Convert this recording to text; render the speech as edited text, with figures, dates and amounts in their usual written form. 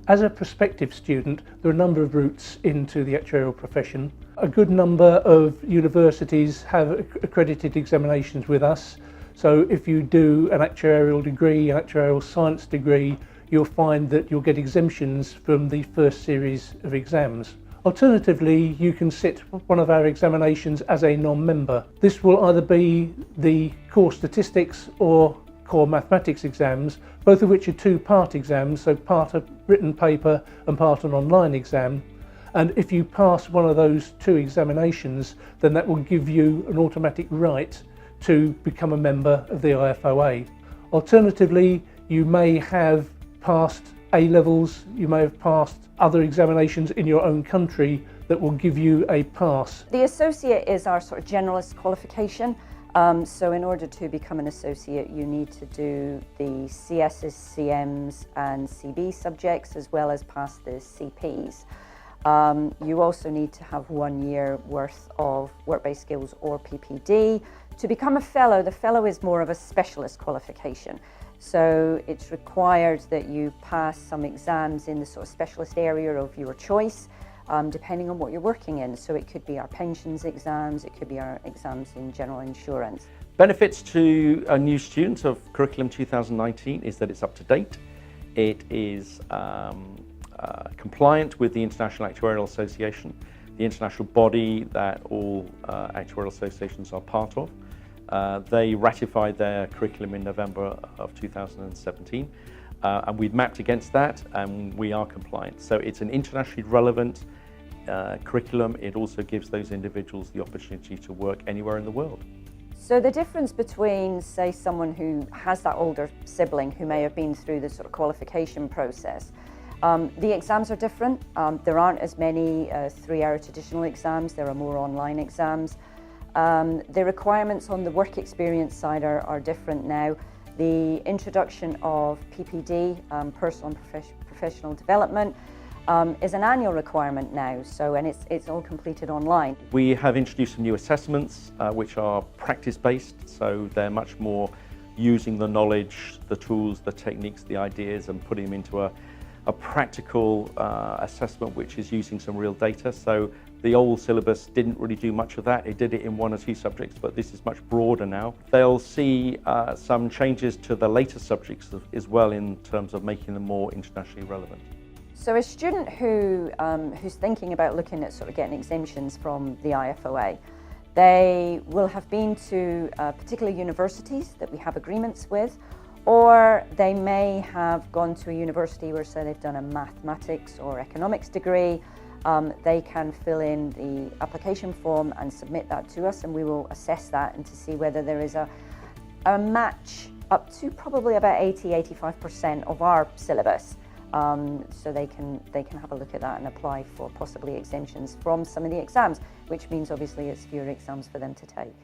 As a prospective student, there are a number of routes into the actuarial profession. A good number of universities have accredited examinations with us. So if you do an actuarial degree, an actuarial science degree, you'll find that you'll get exemptions from the first series of exams. Alternatively, you can sit one of our examinations as a non-member. This will either be the core statistics or core mathematics exams, both of which are two-part exams, so part a written paper and part an online exam. And if you pass one of those two examinations, then that will give you an automatic right to become a member of the IFoA. Alternatively, you may have passed A-levels, you may have passed other examinations in your own country that will give you a pass. The associate is our sort of generalist qualification. So in order to become an associate, you need to do the CSs, CMs and CB subjects, as well as pass the CPs. You also need to have 1 year worth of work-based skills or PPD. To become a fellow, the fellow is more of a specialist qualification. So it's required that you pass some exams in the sort of specialist area of your choice, depending on what you're working in. So it could be our pensions exams, it could be our exams in general insurance. Benefits to a new student of Curriculum 2019 is that it's up to date. It is compliant with the International Actuarial Association, the international body that all actuarial associations are part of. They ratified their curriculum in November of 2017, and we've mapped against that and we are compliant. So it's an internationally relevant curriculum. It also gives those individuals the opportunity to work anywhere in the world. So the difference between, say, someone who has that older sibling who may have been through the sort of qualification process, the exams are different. There aren't as many 3-hour traditional exams, there are more online exams. The requirements on the work experience side are different now. The introduction of PPD, personal and professional development, is an annual requirement now, and it's all completed online. We have introduced some new assessments which are practice-based, so they're much more using the knowledge, the tools, the techniques, the ideas, and putting them into a practical assessment which is using some real data. So the old syllabus didn't really do much of that. It did it in 1 or 2 subjects, but this is much broader now. They'll see some changes to the later subjects as well in terms of making them more internationally relevant. So a student who's thinking about looking at sort of getting exemptions from the IFoA, they will have been to particular universities that we have agreements with, or they may have gone to a university where, say, they've done a mathematics or economics degree. They can fill in the application form and submit that to us, and we will assess that and to see whether there is a match up to probably about 80–85% of our syllabus. So they can have a look at that and apply for possibly exemptions from some of the exams, which means obviously it's fewer exams for them to take.